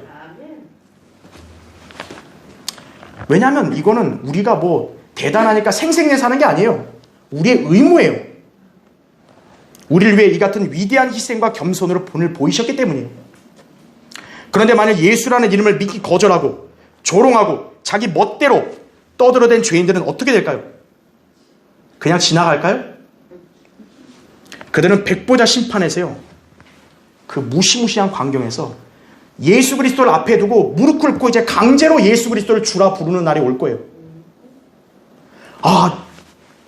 왜냐하면 이거는 우리가 뭐 대단하니까 생생내 사는 게 아니에요. 우리의 의무예요. 우리를 위해 이 같은 위대한 희생과 겸손으로 본을 보이셨기 때문이에요. 그런데 만약 예수라는 이름을 믿기 거절하고 조롱하고 자기 멋대로 떠들어댄 죄인들은 어떻게 될까요? 그냥 지나갈까요? 그들은 백보자 심판에서요, 그 무시무시한 광경에서 예수 그리스도를 앞에 두고 무릎 꿇고 이제 강제로 예수 그리스도를 주라 부르는 날이 올 거예요. 아,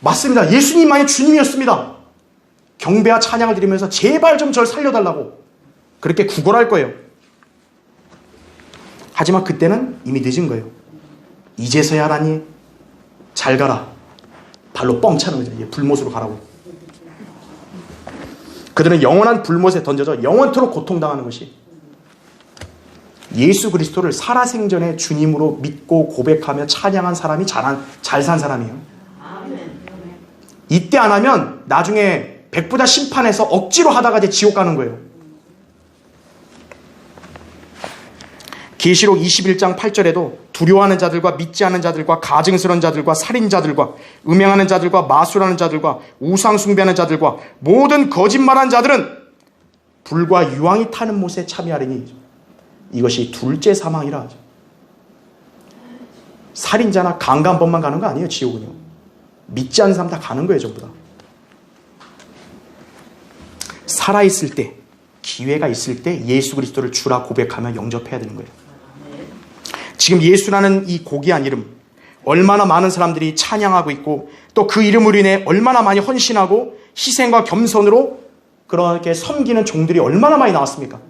맞습니다. 예수님만이 주님이었습니다. 경배와 찬양을 드리면서 제발 좀 절 살려달라고 그렇게 구걸할 거예요. 하지만 그때는 이미 늦은 거예요. 이제서야 하라니 잘 가라. 발로 뻥 차는 거죠. 불못으로 가라고. 그들은 영원한 불못에 던져져 영원토록 고통당하는 것이, 예수 그리스도를 살아생전에 주님으로 믿고 고백하며 찬양한 사람이 잘 산 사람이에요. 이때 안 하면 나중에 백부자 심판에서 억지로 하다가 이제 지옥 가는 거예요. 계시록 21장 8절에도 두려워하는 자들과 믿지 않는 자들과 가증스러운 자들과 살인자들과 음행하는 자들과 마술하는 자들과 우상 숭배하는 자들과 모든 거짓말하는 자들은 불과 유황이 타는 못에 참여하리니 이것이 둘째 사망이라 하죠. 살인자나 강간범만 가는 거 아니에요. 지옥은요. 믿지 않는 사람 다 가는 거예요. 전부 다. 살아있을 때, 기회가 있을 때 예수 그리스도를 주라 고백하며 영접해야 되는 거예요. 지금 예수라는 이 고귀한 이름, 얼마나 많은 사람들이 찬양하고 있고 또 그 이름으로 인해 얼마나 많이 헌신하고 희생과 겸손으로 그렇게 섬기는 종들이 얼마나 많이 나왔습니까?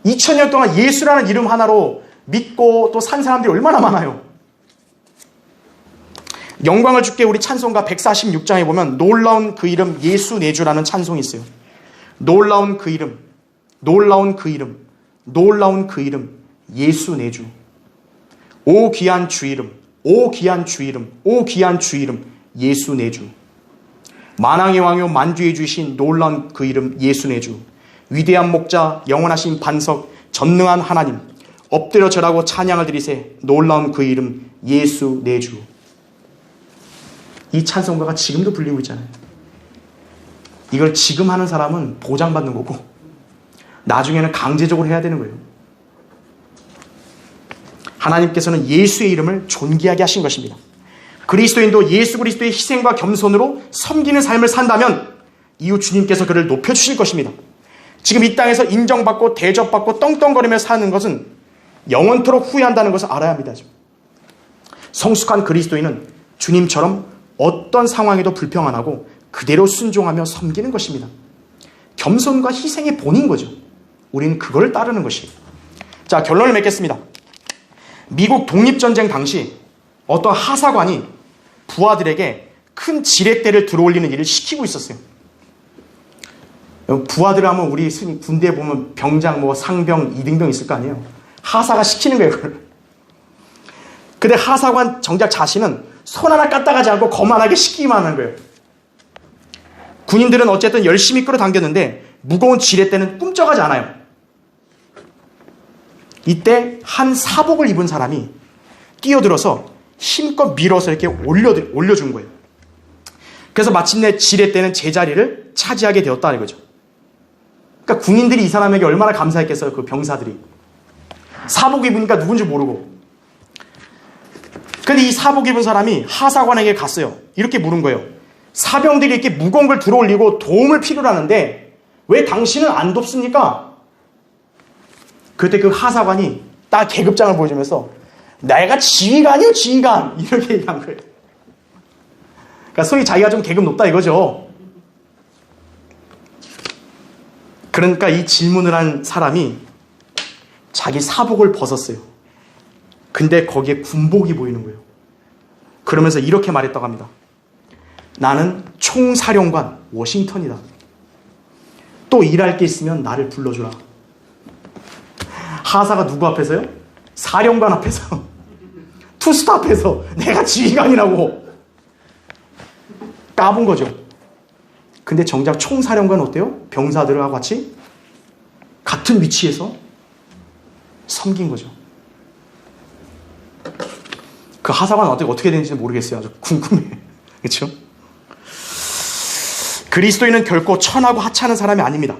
2000년 동안 예수라는 이름 하나로 믿고 또 산 사람들이 얼마나 많아요. 영광을 주께 우리 찬송가 146장에 보면 놀라운 그 이름 예수 내주라는 찬송이 있어요. 놀라운 그 이름, 놀라운 그 이름, 놀라운 그 이름 예수 내주. 오 귀한 주 이름, 오 귀한 주 이름, 오 귀한 주 이름 예수 내주. 만왕의 왕이요 만주의 주이신 놀라운 그 이름 예수 내주. 위대한 목자, 영원하신 반석, 전능한 하나님, 엎드려 절하고 찬양을 드리세. 놀라운 그 이름 예수 내주. 이 찬송가가 지금도 불리고 있잖아요. 이걸 지금 하는 사람은 보장받는 거고 나중에는 강제적으로 해야 되는 거예요. 하나님께서는 예수의 이름을 존귀하게 하신 것입니다. 그리스도인도 예수 그리스도의 희생과 겸손으로 섬기는 삶을 산다면 이후 주님께서 그를 높여주실 것입니다. 지금 이 땅에서 인정받고 대접받고 떵떵거리며 사는 것은 영원토록 후회한다는 것을 알아야 합니다. 성숙한 그리스도인은 주님처럼 어떤 상황에도 불평 안 하고 그대로 순종하며 섬기는 것입니다. 겸손과 희생의 본인 거죠. 우리는 그걸 따르는 것이에요. 자, 결론을 맺겠습니다. 미국 독립전쟁 당시 어떤 하사관이 부하들에게 큰 지렛대를 들어올리는 일을 시키고 있었어요. 부하들 하면 우리 군대에 보면 병장, 뭐 상병, 이등병 있을 거 아니에요. 하사가 시키는 거예요, 그걸. 근데 하사관 정작 자신은 손 하나 까딱하지 않고 거만하게 시키기만 하는 거예요. 군인들은 어쨌든 열심히 끌어당겼는데 무거운 지렛대는 꿈쩍하지 않아요. 이때 한 사복을 입은 사람이 끼어들어서 힘껏 밀어서 이렇게 올려준 거예요. 그래서 마침내 지렛대는 제자리를 차지하게 되었다는 거죠. 그러니까 군인들이 이 사람에게 얼마나 감사했겠어요. 그 병사들이. 사복 입으니까 누군지 모르고. 근데 이 사복 입은 사람이 하사관에게 갔어요. 이렇게 물은 거예요. 사병들이 이렇게 무거운 걸 들어올리고 도움을 필요로 하는데 왜 당신은 안 돕습니까? 그때 그 하사관이 딱 계급장을 보여주면서 내가 지휘관이요, 지휘관! 이렇게 얘기한 거예요. 그러니까 소위 자기가 좀 계급 높다 이거죠. 그러니까 이 질문을 한 사람이 자기 사복을 벗었어요. 근데 거기에 군복이 보이는 거예요. 그러면서 이렇게 말했다고 합니다. 나는 총사령관 워싱턴이다. 또 일할 게 있으면 나를 불러주라. 하사가 누구 앞에서요? 사령관 앞에서 투스탑해서 내가 지휘관이라고 까본 거죠. 근데 정작 총사령관은 어때요? 병사들과 같이 같은 위치에서 섬긴 거죠. 그 하사관은 어떻게 되는지 모르겠어요. 아주 궁금해. 그렇죠? 그리스도인은 결코 천하고 하찮은 사람이 아닙니다.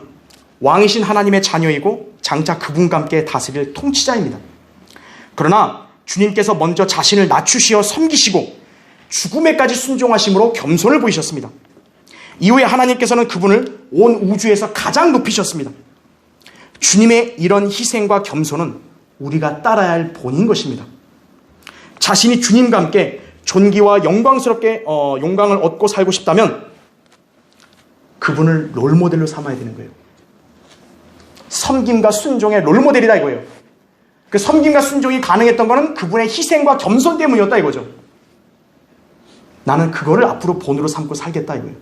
왕이신 하나님의 자녀이고 장차 그분과 함께 다스릴 통치자입니다. 그러나 주님께서 먼저 자신을 낮추시어 섬기시고 죽음에까지 순종하심으로 겸손을 보이셨습니다. 이후에 하나님께서는 그분을 온 우주에서 가장 높이셨습니다. 주님의 이런 희생과 겸손은 우리가 따라야 할 본인 것입니다. 자신이 주님과 함께 존귀와 영광스럽게 영광을 얻고 살고 싶다면 그분을 롤모델로 삼아야 되는 거예요. 섬김과 순종의 롤모델이다 이거예요. 그 섬김과 순종이 가능했던 것은 그분의 희생과 겸손 때문이었다 이거죠. 나는 그거를 앞으로 본으로 삼고 살겠다 이거예요.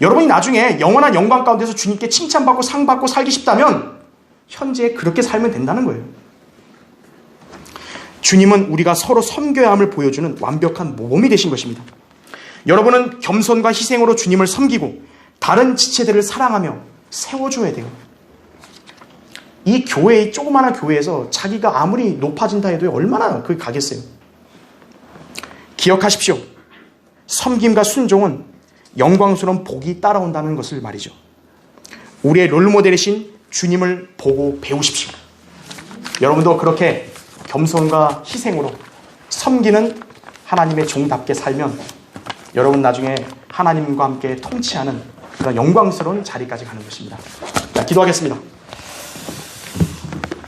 여러분이 나중에 영원한 영광 가운데서 주님께 칭찬받고 상받고 살기 싶다면 현재 그렇게 살면 된다는 거예요. 주님은 우리가 서로 섬겨야 함을 보여주는 완벽한 모범이 되신 것입니다. 여러분은 겸손과 희생으로 주님을 섬기고 다른 지체들을 사랑하며 세워줘야 돼요. 이 교회, 이 조그마한 교회에서 자기가 아무리 높아진다 해도 얼마나 그게 가겠어요. 기억하십시오. 섬김과 순종은 영광스러운 복이 따라온다는 것을 말이죠. 우리의 롤모델이신 주님을 보고 배우십시오. 여러분도 그렇게 겸손과 희생으로 섬기는 하나님의 종답게 살면 여러분 나중에 하나님과 함께 통치하는 그런 영광스러운 자리까지 가는 것입니다. 자, 기도하겠습니다.